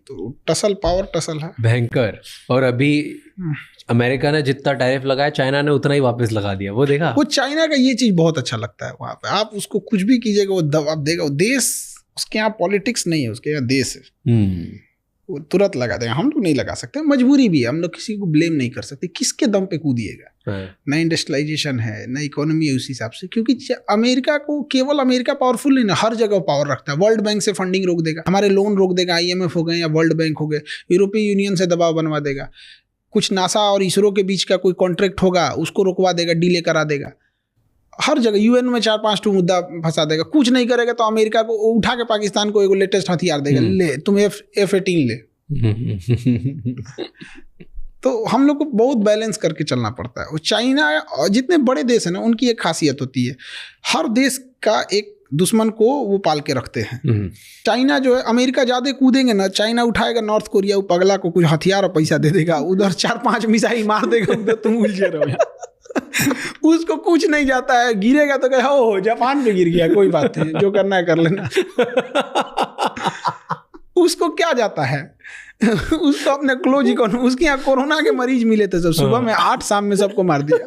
तो tussle, power tussle है भयंकर। और अभी अमेरिका ने जितना टैरिफ लगाया चाइना ने उतना ही वापस लगा दिया, वो देखा? वो चाइना का ये चीज बहुत अच्छा लगता है वहां पे, आप उसको कुछ भी कीजिएगा वो दबाव देगा। वो देश, उसके यहाँ पॉलिटिक्स नहीं है, उसके यहाँ देश है, वो तुरंत लगा देगा। हम लोग नहीं लगा सकते, मजबूरी भी है, हम लोग किसी को ब्लेम नहीं कर सकते। किसके दम पे कूदिएगा? ना इंडस्ट्रियलाइजेशन है, ना इकोनॉमी है उस हिसाब से, क्योंकि अमेरिका को, केवल अमेरिका पावरफुल नहीं ना, हर जगह पावर रखता है। वर्ल्ड बैंक से फंडिंग रोक देगा, हमारे लोन रोक देगा, IMF हो गए या वर्ल्ड बैंक हो गए, यूरोपीय यूनियन से दबाव बनवा देगा, कुछ नासा और इसरो के बीच का कोई कॉन्ट्रैक्ट होगा उसको रुकवा देगा, डिले करा देगा। हर जगह UN में 4-5 मुद्दा फंसा देगा। कुछ नहीं करेगा तो अमेरिका को उठा के पाकिस्तान को एक लेटेस्ट हथियार देगा, ले तुम F-18 ले। तो हम लोग को बहुत बैलेंस करके चलना पड़ता है। और चाइना, जितने बड़े देश हैं ना, उनकी एक खासियत होती है, हर देश का एक दुश्मन को वो पाल के रखते हैं। चाइना जो है, अमेरिका ज्यादा कूदेंगे ना, चाइना उठाएगा नॉर्थ कोरिया, वो पगला को कुछ हथियार और पैसा दे देगा, उधर 4-5 मिसाइल मार देगा, उधर तुम उलझे रहो। उसको कुछ नहीं जाता है, गिरेगा तो कहे हो जापान पे गिर गया, कोई बात नहीं, जो करना है कर लेना। उसको क्या जाता है, उसको अपने क्लोज इकोनॉमी। उसके यहाँ कोरोना के मरीज मिले थे सब, सुबह में 8, शाम में सबको मार दिया।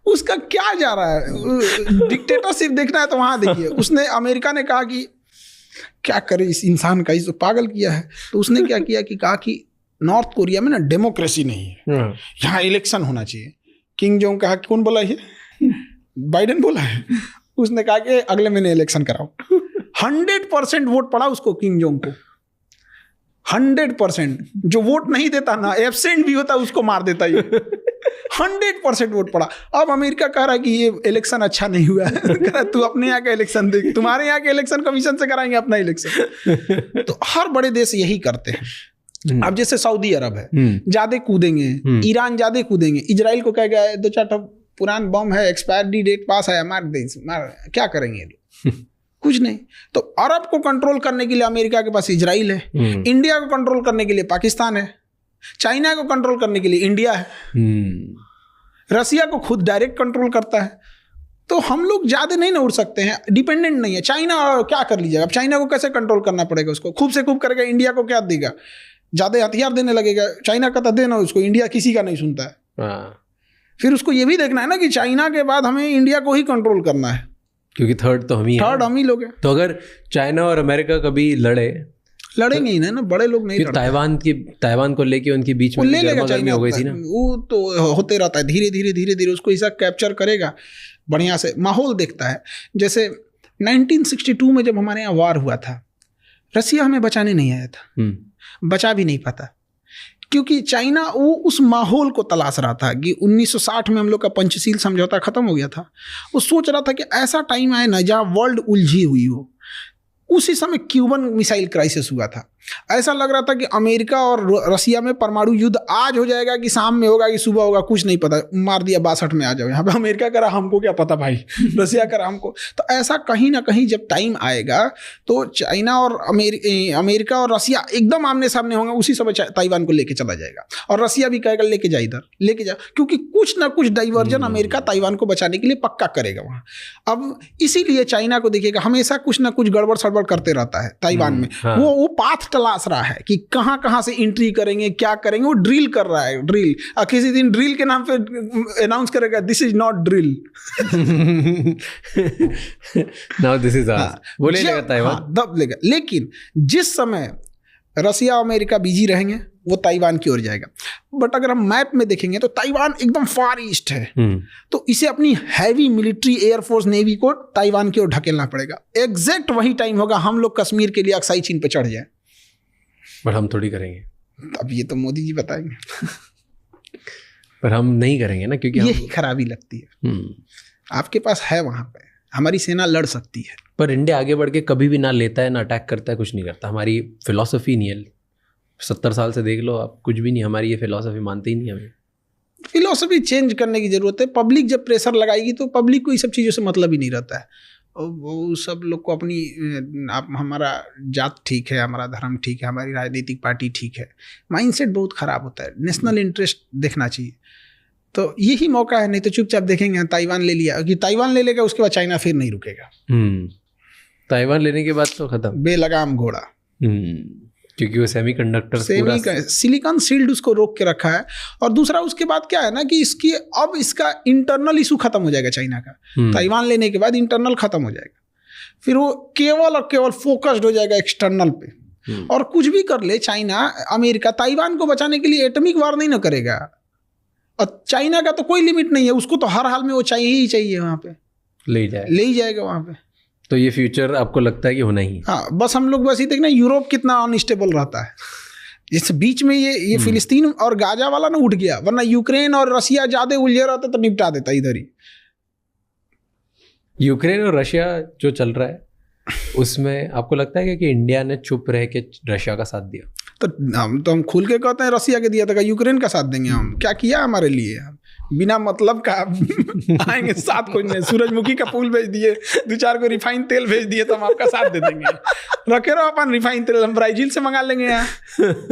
उसका क्या जा रहा है? डिक्टेटरशिप देखना है तो वहां देखिए, उसने, अमेरिका ने कहा कि क्या करे इस इंसान का, इसको पागल किया है। तो उसने क्या किया कि कहा कि नॉर्थ कोरिया में ना डेमोक्रेसी नहीं है, यहाँ इलेक्शन होना चाहिए। किंग जोंग कहा, कौन बोला ये? बाइडेन बोला है। उसने कहा कि अगले महीने इलेक्शन कराओ। 100% वोट पड़ा उसको, किंग जोंग को 100%। जो वोट नहीं देता ना, एब्सेंट भी होता, उसको मार देता ये। 100% वोट पड़ा। अब अमेरिका कह रहा है कि ये इलेक्शन अच्छा नहीं हुआ है। कह रहा तू अपने यहाँ का इलेक्शन देख, तुम्हारे यहाँ के इलेक्शन कमीशन से कराएंगे अपना इलेक्शन। तो हर बड़े देश यही करते हैं। अब जैसे सऊदी अरब है, ज्यादा कूदेंगे, ईरान ज्यादा कूदेंगे, इजराइल को कह गया 2-4 पुरान बम है, एक्सपायरी डेट पास है, मार दे, मार, क्या करेंगे लोग? कुछ नहीं। तो अरब को कंट्रोल करने के लिए अमेरिका के पास इजराइल है, इंडिया को कंट्रोल करने के लिए पाकिस्तान है, चाइना को कंट्रोल करने के लिए इंडिया है, रसिया को खुद डायरेक्ट कंट्रोल करता है। तो हम लोग ज्यादा नहीं ना उड़ सकते हैं, डिपेंडेंट नहीं है। चाइना क्या कर लीजिएगा, अब चाइना को कैसे कंट्रोल करना पड़ेगा? उसको खूब से खूब करेगा, इंडिया को क्या देगा? ज्यादा हथियार देने लगेगा, चाइना का तो देना उसको, इंडिया किसी का नहीं सुनता है। फिर उसको ये भी देखना है ना कि चाइना के बाद हमें इंडिया को ही कंट्रोल करना है, क्योंकि थर्ड हम ही लोग हैं। तो अगर चाइना और अमेरिका कभी लड़ेंगे ही ना, बड़े लोग नहीं लड़ते। ताइवान को लेके उनके बीच में गर्मागर्मी हो गई थी ना, वो तो होते रहता है। धीरे धीरे उसको ऐसा कैप्चर करेगा, बढ़िया से माहौल देखता है। जैसे 1962 में जब हमारे यहाँ वार हुआ था, रसिया हमें बचाने नहीं आया था, बचा भी नहीं पाता, क्योंकि चाइना वो उस माहौल को तलाश रहा था कि 1960 में हम लोग का पंचशील समझौता खत्म हो गया था। वो सोच रहा था कि ऐसा टाइम आए ना जहाँ वर्ल्ड उलझी हुई हो। उसी समय क्यूबन मिसाइल क्राइसिस हुआ था। ऐसा लग रहा था कि अमेरिका और रसिया में परमाणु युद्ध आज हो जाएगा कि शाम में होगा कि सुबह होगा, कुछ नहीं पता। मार दिया 62 में, आ जाओ यहाँ पे। अमेरिका कह रहा हमको क्या पता भाई, रसिया कह रहा हमको। तो ऐसा कहीं ना कहीं जब टाइम आएगा तो चाइना और अमेरिका और रसिया एकदम आमने सामने होंगे। उसी समय ताइवान को लेके चला जाएगा और रसिया भी कहेगा लेके जा, इधर लेके जा, क्योंकि कुछ ना कुछ डाइवर्जन अमेरिका ताइवान को बचाने के लिए पक्का करेगा वहाँ। अब इसीलिए चाइना को देखिएगा, हमेशा कुछ ना कुछ गड़बड़ सड़बड़ करते रहता है ताइवान में। वो पाथ तलाश रहा है कि कहां से एंट्री करेंगे, क्या करेंगे। वो ड्रिल कर रहा है, ड्रिल। किसी दिन ड्रिल के नाम पे अनाउंस करेगा this is not drill, now this is वो ले लेगा ताइवान, दब लेगा। लेकिन जिस समय रसिया अमेरिका बिजी रहेंगे वो ताइवान की ओर जाएगा। बट अगर हम मैप में देखेंगे तो ताइवान एकदम फार ईस्ट है, तो इसे अपनी हैवी मिलिट्री, एयरफोर्स, नेवी को ताइवान की ओर ढकेलना पड़ेगा। एग्जैक्ट वही टाइम होगा हम लोग कश्मीर के लिए अक्साई चीन पे चढ़ जाए, बट हम थोड़ी करेंगे। अब ये तो मोदी जी बताएंगे पर हम नहीं करेंगे ना, क्योंकि यही खराबी लगती है। आपके पास है वहां पे, हमारी सेना लड़ सकती है, पर इंडिया आगे बढ़ के कभी भी ना लेता है, ना अटैक करता है, कुछ नहीं करता। हमारी फिलॉसफी नहीं है। 70 साल से देख लो आप, कुछ भी नहीं। हमारी ये फिलॉसफी मानते ही नहीं। हमें फिलॉसफी चेंज करने की जरूरत है। पब्लिक जब प्रेशर लगाएगी तो पब्लिक को ये सब चीज़ों से मतलब ही नहीं रहता है। वो सब लोग को अपनी, आप, हमारा जात ठीक है, हमारा धर्म ठीक है, हमारी राजनीतिक पार्टी ठीक है, माइंडसेट बहुत ख़राब होता है। नेशनल इंटरेस्ट देखना चाहिए। तो यही मौका है, नहीं तो चुपचाप देखेंगे ताइवान ले लिया, कि ताइवान ले लेगा उसके बाद चाइना फिर नहीं रुकेगा। ताइवान लेने के बाद तो खत्म, बेलगाम घोड़ा। क्योंकि वो सेमीकंडक्टर पूरा सिलिकॉन शील्ड उसको रोक के रखा है। और दूसरा उसके बाद क्या है ना कि इसका इंटरनल इशू खत्म हो जाएगा चाइना का। ताइवान लेने के बाद इंटरनल खत्म हो जाएगा, फिर वो केवल और केवल फोकस्ड हो जाएगा एक्सटर्नल पे। और कुछ भी कर ले चाइना, अमेरिका ताइवान को बचाने के लिए एटॉमिक वार नहीं ना करेगा। और चाइना का तो कोई लिमिट नहीं है, उसको तो हर हाल में वो चाहिए ही चाहिए, वहाँ पे ले ही जाएगा वहाँ पे। तो ये फ्यूचर आपको लगता है कि होना ही? हाँ, बस हम लोग बस ये देखना यूरोप कितना अनस्टेबल रहता है। जैसे बीच में ये फिलिस्तीन और गाजा वाला ना उठ गया, वरना यूक्रेन और रशिया ज्यादा उलझे रहता तो निपटा देता इधर ही। यूक्रेन और रशिया जो चल रहा है उसमें आपको लगता है कि इंडिया ने चुप रह के रशिया का साथ दिया? तो हम खुल के कहते हैं रशिया के दिया था, यूक्रेन का साथ देंगे हम? क्या किया हमारे लिए? बिना मतलब का आएंगे साथ खोजने, सूरजमुखी का फूल भेज दिए, 2-4 को रिफाइंड तेल भेज दिए तो हम आपका साथ दे देंगे। रखे रहो अपन रिफाइंड तेल, हम ब्राजील से मंगा लेंगे यहाँ।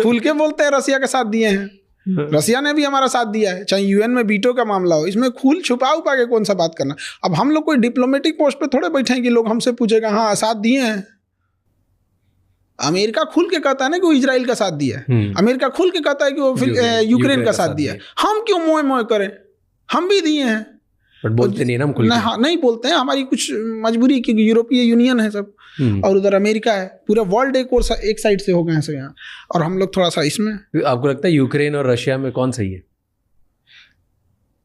खुल के बोलते हैं रशिया का साथ दिए हैं, रशिया ने भी हमारा साथ दिया है, चाहे यूएन में वीटो का मामला हो। इसमें खुल छुपा उपा के कौन सा बात करना? अब हम लोग कोई डिप्लोमेटिक पोस्ट पे थोड़े बैठे हैं कि लोग हमसे पूछेगा हाँ साथ दिए हैं। अमेरिका खुल के कहता है ना कि वो इजराइल का साथ दिया है, अमेरिका खुल के कहता है कि वो यूक्रेन का साथ दिया है। हम क्यों मोए मोए करें? हम भी दिए हैं, बट बोलते नहीं ना हम खुल के। हाँ, नहीं बोलते हैं, हमारी कुछ मजबूरी, क्योंकि यूरोपीय यूनियन है सब और उधर अमेरिका है, पूरा वर्ल्ड एक साइड से हो गए हैं सब यहाँ, और हम लोग थोड़ा सा इसमें। आपको लगता है यूक्रेन और रशिया में कौन सही है?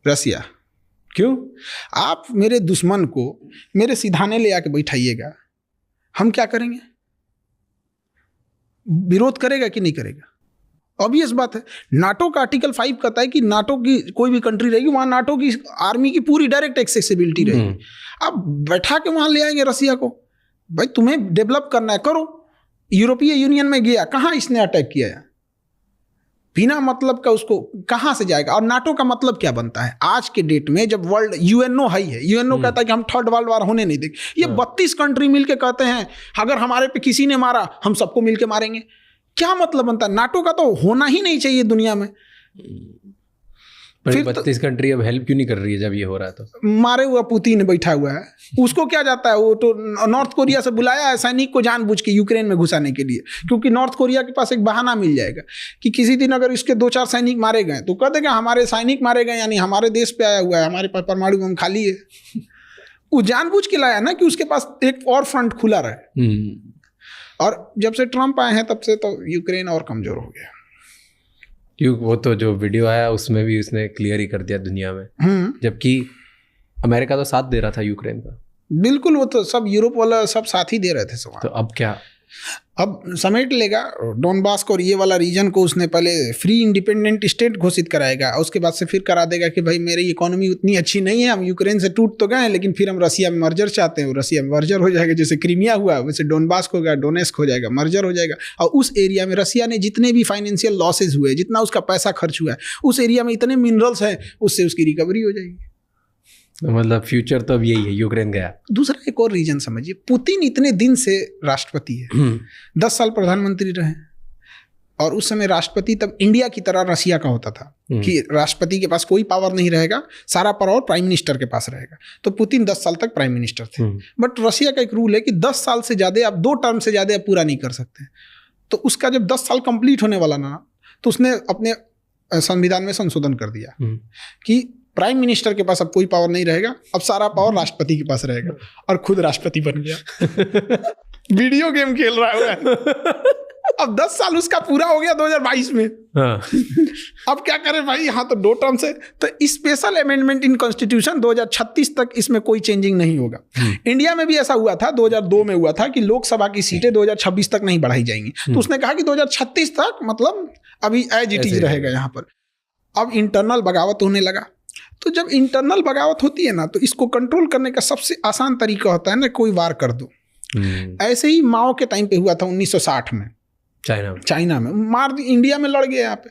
रशिया। क्यों? आप मेरे दुश्मन को मेरे सिधाने ले आके बैठाइएगा, हम क्या करेंगे? विरोध करेगा कि नहीं करेगा? ऑब्वियस बात है। नाटो का आर्टिकल 5 कहता है कि नाटो की कोई भी कंट्री रहेगी वहां नाटो की आर्मी की पूरी डायरेक्ट एक्सेसिबिलिटी रहेगी। अब बैठा के वहां ले आएंगे रशिया को, भाई तुम्हें डेवलप करना है करो। यूरोपीय यूनियन में गया, कहाँ इसने अटैक किया है? बिना मतलब का उसको कहाँ से जाएगा? और नाटो का मतलब क्या बनता है आज के डेट में, जब वर्ल्ड यूएनओ हाई है, यूएनओ कहता है कि हम थर्ड वर्ल्ड वार होने नहीं देंगे। ये 32 कंट्री मिलके कहते हैं अगर हमारे पे किसी ने मारा हम सबको मिलके मारेंगे। क्या मतलब बनता है? नाटो का तो होना ही नहीं चाहिए दुनिया में। फिर 32 कंट्री अब हेल्प क्यों नहीं कर रही है जब ये हो रहा है? तो मारे हुआ पुतिन बैठा हुआ है, उसको क्या जाता है? वो तो नॉर्थ कोरिया से बुलाया है सैनिक को जानबूझ के यूक्रेन में घुसाने के लिए, क्योंकि नॉर्थ कोरिया के पास एक बहाना मिल जाएगा कि किसी दिन अगर इसके 2-4 सैनिक मारे गए तो कह देगा हमारे सैनिक मारे गए, यानी हमारे देश पे आया हुआ है, हमारे पास परमाणु बम खाली है। वो जानबूझ के लाया ना कि उसके पास एक और फ्रंट खुला रहे। और जब से ट्रम्प आए हैं तब से तो यूक्रेन और कमजोर हो गया। क्यों? वो तो जो वीडियो आया उसमें भी उसने क्लियर ही कर दिया दुनिया में, जबकि अमेरिका तो साथ दे रहा था यूक्रेन का। बिल्कुल, वो तो सब यूरोप वाला सब साथ ही दे रहे थे सब। तो अब क्या? अब समेट लेगा डोनबास को और ये वाला रीजन को। उसने पहले फ्री इंडिपेंडेंट स्टेट घोषित कराएगा, उसके बाद से फिर करा देगा कि भाई मेरी इकोनॉमी उतनी अच्छी नहीं है, हम यूक्रेन से टूट तो गए लेकिन फिर हम रसिया में मर्जर चाहते हैं। रसिया में मर्जर हो जाएगा, जैसे क्रीमिया हुआ वैसे डोनबास हो गया, डोनेस्क हो जाएगा, मर्जर हो जाएगा। और उस एरिया में रसिया ने जितने भी फाइनेंशियल लॉसेज हुए, जितना उसका पैसा खर्च हुआ है, उस एरिया में इतने मिनरल्स हैं, उससे उसकी रिकवरी हो जाएगी। मतलब फ्यूचर तो अब यही है, यूक्रेन गया। दूसरा एक और रीजन समझिए, पुतिन इतने दिन से राष्ट्रपति है, 10 साल प्रधानमंत्री रहे, और उस समय राष्ट्रपति तब इंडिया की तरह रशिया का होता था कि राष्ट्रपति के पास कोई पावर नहीं रहेगा, सारा पावर प्राइम मिनिस्टर के पास रहेगा। तो पुतिन 10 साल तक प्राइम मिनिस्टर थे। बट रशिया का एक रूल है कि 10 साल से ज़्यादा आप 2 टर्म से ज़्यादा पूरा नहीं कर सकते। तो उसका जब 10 साल कंप्लीट होने वाला ना, तो उसने अपने संविधान में संशोधन कर दिया कि प्राइम मिनिस्टर के पास अब कोई पावर नहीं रहेगा, अब सारा पावर राष्ट्रपति के पास रहेगा, और खुद राष्ट्रपति बन गया। वीडियो गेम खेल रहा है। अब 10 साल उसका पूरा हो गया 2022 में। हाँ। अब क्या करें भाई, यहाँ तो 2 टर्म से। तो स्पेशल अमेंडमेंट इन कॉन्स्टिट्यूशन 2036 तक इसमें कोई चेंजिंग नहीं होगा। इंडिया में भी ऐसा हुआ था, 2002 में हुआ था कि लोकसभा की सीटें 2026 तक नहीं बढ़ाई जाएंगी। तो उसने कहा कि 2036 तक मतलब अभी एज इट इज रहेगा यहाँ पर। अब इंटरनल बगावत होने लगा। तो जब इंटरनल बगावत होती है ना, तो इसको कंट्रोल करने का सबसे आसान तरीका होता है ना, कोई वार कर दो। ऐसे ही माओ के टाइम पे हुआ था 1960 में चाइना में मार दी, इंडिया में लड़ गए यहाँ पे।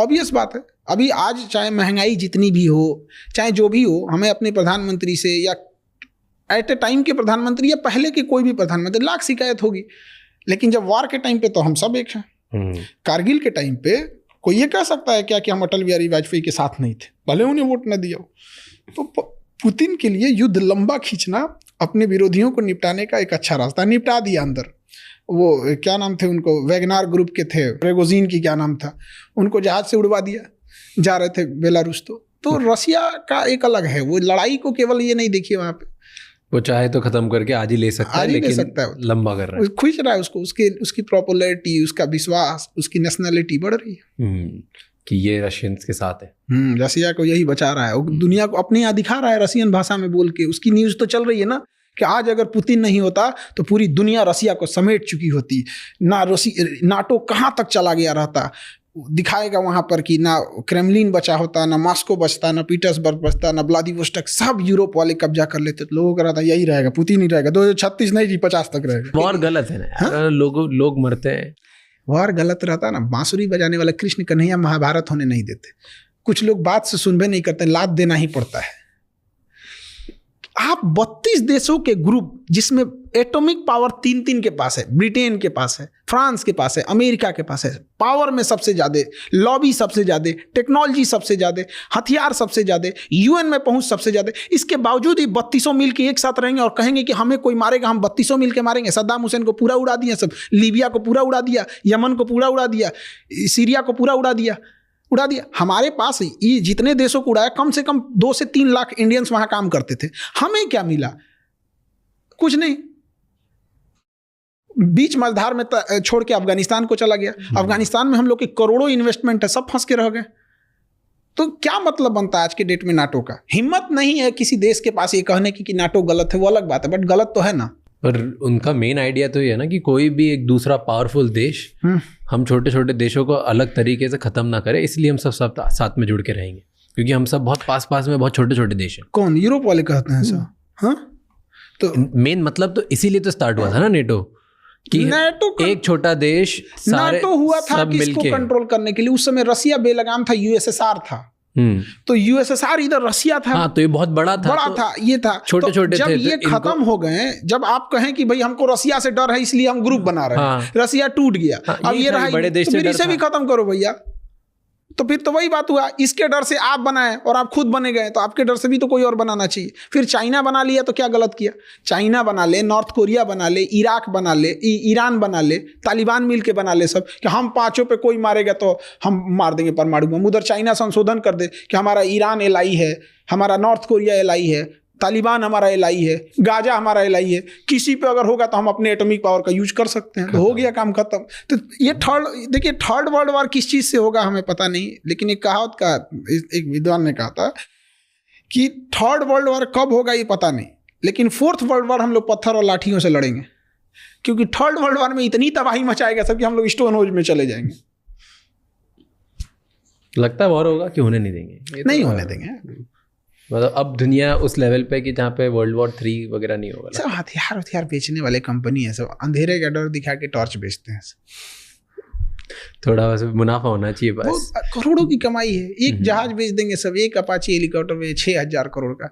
ऑब्वियस बात है, अभी आज चाहे महंगाई जितनी भी हो, चाहे जो भी हो, हमें अपने प्रधानमंत्री से या एट ए टाइम के प्रधानमंत्री या पहले के कोई भी प्रधानमंत्री लाख शिकायत होगी, लेकिन जब वार के टाइम पे तो हम सब एक हैं। कारगिल के टाइम पे कोई ये कह सकता है क्या कि हम अटल बिहारी वाजपेयी के साथ नहीं थे, भले उन्हें वोट न दिया हो? तो पुतिन के लिए युद्ध लंबा खींचना अपने विरोधियों को निपटाने का एक अच्छा रास्ता। निपटा दिया अंदर, वो क्या नाम थे उनको, वैगनार ग्रुप के थे, प्रेगोजिन की क्या नाम था, उनको जहाज से उड़वा दिया, जा रहे थे बेलारूस। तो रसिया का एक अलग है, वो लड़ाई को केवल ये नहीं देखिए वहाँ पे, वो चाहे तो खत्म करके आज ही ले सकता है, लेकिन लंबा कर रहा है, खुश रहा है उसको, उसकी पॉपुलैरिटी, उसका विश्वास, उसकी नेशनलिटी बढ़ रही है कि ये रशियंस के साथ है। रसिया को यही बचा रहा है, वो दुनिया को अपने यहाँ दिखा रहा है रसियन भाषा में बोल के। उसकी न्यूज़ तो चल रही है ना कि आज अगर पुतिन नहीं होता तो पूरी दुनिया रसिया को समेट चुकी होती, ना नाटो कहाँ तक चला गया रहता, दिखाएगा वहाँ पर कि ना क्रेमलिन बचा होता, ना मॉस्को बचता, ना पीटर्सबर्ग बचता, ना व्लादिवोस्टोक, सब यूरोप वाले कब्जा कर लेते। तो लोगों का रहता यही रहेगा, पुतिन ही रहेगा, 2036 नहीं जी 50 तक रहेगा। वॉर गलत है ना, लोग मरते हैं, वॉर गलत रहता ना। बांसुरी बजाने वाला कृष्ण कन्हैया महाभारत होने नहीं देते। कुछ लोग बात से सुनबे नहीं करते, लात देना ही पड़ता है। आप 32 देशों के ग्रुप जिसमें एटॉमिक पावर 3 के पास है, ब्रिटेन के पास है, फ्रांस के पास है, अमेरिका के पास है, पावर में सबसे ज़्यादा, लॉबी सबसे ज़्यादा, टेक्नोलॉजी सबसे ज़्यादा, हथियार सबसे ज़्यादा, यूएन में पहुंच सबसे ज़्यादा, इसके बावजूद ही 32 मिल के एक साथ रहेंगे और कहेंगे कि हमें कोई मारेगा, हम 32 मिल के मारेंगे। सद्दाम हुसैन को पूरा उड़ा दिया, सब लीबिया को पूरा उड़ा दिया, यमन को पूरा उड़ा दिया, सीरिया को पूरा उड़ा दिया। हमारे पास ये जितने देशों को उड़ाया, कम से कम 2 से 3 लाख इंडियंस वहां काम करते थे। हमें क्या मिला? कुछ नहीं। बीच मझधार में छोड़ के अफगानिस्तान को चला गया। अफगानिस्तान में हम लोग के करोड़ों इन्वेस्टमेंट है, सब फंस के रह गए। तो क्या मतलब बनता है आज के डेट में नाटो का? हिम्मत नहीं है किसी देश के पास ये कहने की कि नाटो गलत है। वो अलग बात है, बट गलत तो है ना। पर उनका मेन आइडिया तो ये है ना कि कोई भी एक दूसरा पावरफुल देश हम छोटे छोटे देशों को अलग तरीके से खत्म ना करे, इसलिए हम सब साथ में जुड़ के रहेंगे, क्योंकि हम सब बहुत पास में बहुत छोटे छोटे देश हैं। कौन? यूरोप वाले कहते हैं सब। हाँ, तो मेन मतलब तो इसीलिए तो स्टार्ट हुआ था ना नेटो, कि एक छोटा देश सारे नाटो हुआ था किसको कंट्रोल करने के लिए। उस समय रसिया बेलगाम था, यूएसएसआर था। तो यूएसएसआर इधर रसिया था। हाँ, तो ये बहुत बड़ा था, ये था छोटे तो छोटे जब थे, ये खत्म हो गए, जब आप कहें कि भाई हमको रसिया से डर है इसलिए हम ग्रुप बना रहे हैं, रसिया टूट गया, अब ये रहा, बड़े देश तो फिर इसे भी खत्म करो भैया। तो फिर तो वही बात हुआ, इसके डर से आप बनाए और आप खुद बने गए, तो आपके डर से भी तो कोई और बनाना चाहिए। फिर चाइना बना लिया तो क्या गलत किया? चाइना बना ले, नॉर्थ कोरिया बना ले, इराक बना ले, ईरान बना ले, तालिबान मिल के बना ले सब, कि हम पांचों पे कोई मारेगा तो हम मार देंगे परमाणु बम। उधर चाइना संशोधन कर दे कि हमारा ईरान एलआई है, हमारा नॉर्थ कोरिया एलआई है, तालिबान हमारा एलआई है, गाजा हमारा एलआई है, किसी पे अगर होगा तो हम अपने एटॉमिक पावर का यूज कर सकते हैं। तो हो गया काम खत्म। तो ये थर्ड वर्ल्ड वॉर किस चीज़ से होगा हमें पता नहीं, लेकिन एक कहावत का एक विद्वान ने कहा था कि थर्ड वर्ल्ड वॉर कब होगा ये पता नहीं, लेकिन फोर्थ वर्ल्ड वॉर हम लोग पत्थर और लाठियों से लड़ेंगे, क्योंकि थर्ड वर्ल्ड वॉर में इतनी तबाही मचाएगा सब कि हम लोग स्टोन होज में चले जाएंगे। लगता है वॉर होगा कि होने नहीं देंगे, नहीं होने देंगे। मतलब अब दुनिया उस लेवल पे कि जहाँ पे वर्ल्ड वॉर 3 वगैरह नहीं होगा। सब हथियार बेचने वाले कंपनी है, सब अंधेरे का डर दिखा के टॉर्च बेचते हैं। थोड़ा वैसे मुनाफा होना चाहिए बस। करोड़ों की कमाई है। एक जहाज बेच देंगे सब, एक अपाची हेलीकॉप्टर में 6000 करोड़ का।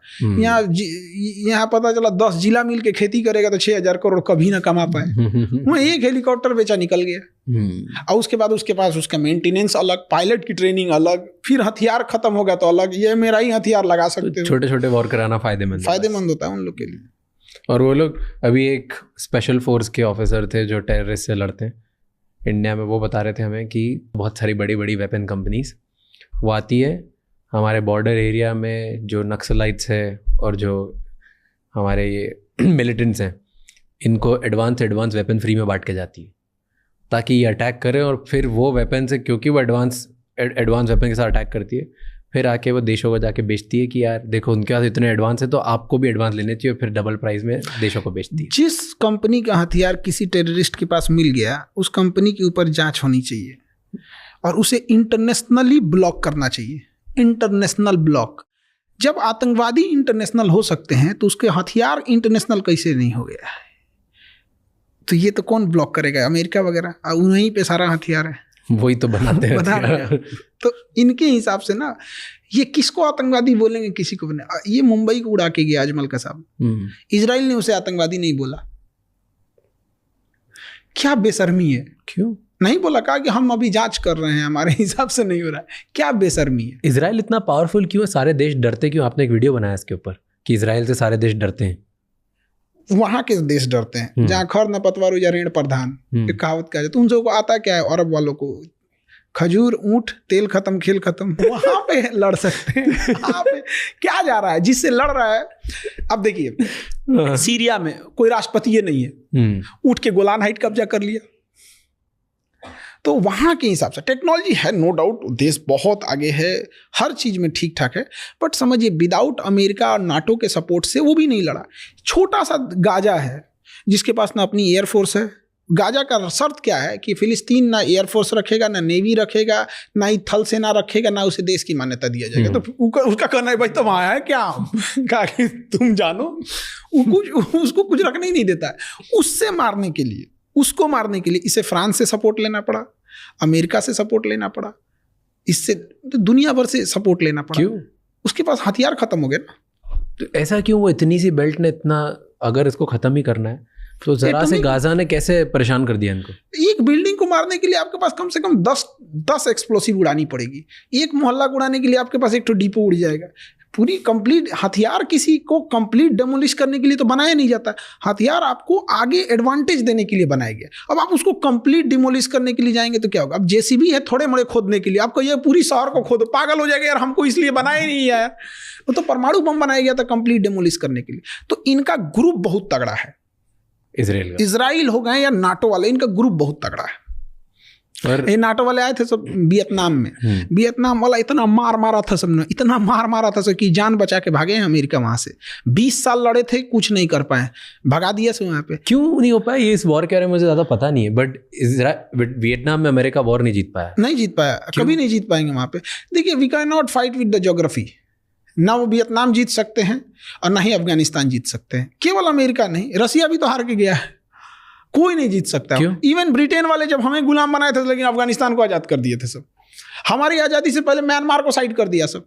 यहाँ पता चला 10 जिला मिल के खेती करेगा तो 6000 करोड़ कभी ना कमा पाए। वहाँ एक हेलीकॉप्टर बेचा निकल गया, और उसके बाद उसके पास उसका मेंटेनेंस अलग, पायलट की ट्रेनिंग अलग, फिर हथियार खत्म हो गया तो अलग। ये मेरा ही हथियार लगा सकते हो। छोटे छोटे वॉर कराना फायदेमंद होता है उन लोग के लिए। और वो लोग अभी एक स्पेशल फोर्स के ऑफिसर थे जो टेररिस्ट से लड़ते हैं इंडिया में, वो बता रहे थे हमें कि बहुत सारी बड़ी बड़ी वेपन कंपनीज वो आती है हमारे बॉर्डर एरिया में, जो नक्सलाइट्स है और जो हमारे ये मिलिटेंट्स हैं, इनको एडवांस वेपन फ्री में बांट के जाती है ताकि ये अटैक करें। और फिर वो वेपन से, क्योंकि वो एडवांस वेपन के साथ अटैक करती है, फिर आके वो देशों को जाके बेचती है कि यार देखो उनके पास इतने एडवांस है तो आपको भी एडवांस लेने चाहिए, फिर डबल प्राइस में देशों को बेचती है। जिस कंपनी का हथियार किसी टेररिस्ट के पास मिल गया, उस कंपनी के ऊपर जांच होनी चाहिए और उसे इंटरनेशनली ब्लॉक करना चाहिए। International block. जब आतंकवादी इंटरनेशनल हो सकते हैं तो उसके हथियार इंटरनेशनल कैसे नहीं हो गया? तो ये तो कौन ब्लॉक करेगा? अमेरिका वगैरह, उन्हीं पे सारा हथियार है, वही तो बनाते हैं। तो इनके हिसाब से ना, ये किसको आतंकवादी बोलेंगे, किसी को नहीं। ये मुंबई को उड़ा के गया अजमल कसाब, इजराइल ने उसे आतंकवादी नहीं बोला। क्या बेशर्मी है। क्यों नहीं बोला? कहा कि हम अभी जांच कर रहे हैं, हमारे हिसाब से नहीं हो रहा है। क्या बेशर्मी है। इजराइल इतना पावरफुल क्यों है? सारे देश डरते क्यों? आपने एक वीडियो बनाया इसके ऊपर कि इजराइल से सारे देश डरते हैं। वहां के देश डरते हैं जहाँ खर न पतवार या ऋण प्रधान, एक कहावत कहा जाए। तो उन लोगों को आता क्या है, अरब वालों को खजूर ऊंट तेल खत्म खेल खत्म, वहां पे लड़ सकते हैं। वहां पे क्या जा रहा है, जिससे लड़ रहा है। अब देखिए सीरिया में कोई राष्ट्रपति ये नहीं है, उठ के गोलान हाइट कब्जा कर लिया। तो वहाँ के हिसाब से टेक्नोलॉजी है, नो डाउट, देश बहुत आगे है, हर चीज़ में ठीक ठाक है। बट समझिए विदाउट अमेरिका और नाटो के सपोर्ट से वो भी नहीं लड़ा। छोटा सा गाजा है जिसके पास ना अपनी एयरफोर्स है। गाजा का शर्त क्या है कि फिलिस्तीन ना एयरफोर्स रखेगा, ना नेवी रखेगा, ना ही थल सेना रखेगा, ना उसे देश की मान्यता दिया जाएगा। तो उसका कहना है भाई तुम आया है क्या, कहा कि तुम जानो, उसको कुछ रखने ही नहीं देता है। उससे मारने के लिए, उसको मारने के लिए इसे फ्रांस से सपोर्ट लेना पड़ा, अमेरिका से सपोर्ट लेना पड़ा, इससे तो दुनिया भर से सपोर्ट लेना पड़ा। क्यों? उसके पास हथियार खत्म हो गए ना। तो ऐसा क्यों, वो इतनी सी बेल्ट ने इतना, अगर इसको खत्म ही करना है तो जरा से गाजा ने कैसे परेशान कर दिया इनको? एक बिल्डिंग को मारने के लिए आपके पास कम से कम 10 एक्सप्लोसिव उड़ानी पड़ेगी। एक मोहल्ला को उड़ाने के लिए आपके पास एक तो डिपो उड़ जाएगा। पूरी कंप्लीट हथियार किसी को कंप्लीट डेमोलिश करने के लिए तो बनाया नहीं जाता। हथियार आपको आगे एडवांटेज देने के लिए बनाया गया। अब आप उसको कंप्लीट डिमोलिश करने के लिए जाएंगे तो क्या होगा? अब जेसीबी है थोड़े मोड़े खोदने के लिए, आपको ये पूरी शहर को खोदो, पागल हो जाएगा यार, हमको इसलिए बनाया ही नहीं है यार। वो तो परमाणु बम बनाया गया था कंप्लीट डेमोलिश करने के लिए। तो इनका ग्रुप बहुत तगड़ा है, इजराइल हो गए या नाटो वाले, इनका ग्रुप बहुत तगड़ा है। और ये नाटो वाले आए थे सब वियतनाम में, वियतनाम वाला इतना मार मारा था सबने, इतना मार मारा था सब कि जान बचा के भागे हैं अमेरिका वहां से। 20 साल लड़े थे, कुछ नहीं कर पाए, भगा दिया से वहां पे। क्यों नहीं हो पाया ये, इस वॉर के बारे में मुझे ज्यादा पता नहीं है, बट वियतनाम में अमेरिका वॉर नहीं जीत पाया। नहीं जीत पाया, कभी नहीं जीत पाएंगे वहां पे। देखिए we can not fight with the geography. ना वो वियतनाम जीत सकते हैं और ना ही अफगानिस्तान जीत सकते हैं। केवल अमेरिका नहीं, रसिया भी तो हार के गया है, कोई नहीं जीत सकता। इवन ब्रिटेन वाले जब हमें गुलाम बनाए थे, लेकिन अफगानिस्तान को आजाद कर दिए थे सब। हमारी आजादी से पहले म्यांमार को साइड कर दिया सब।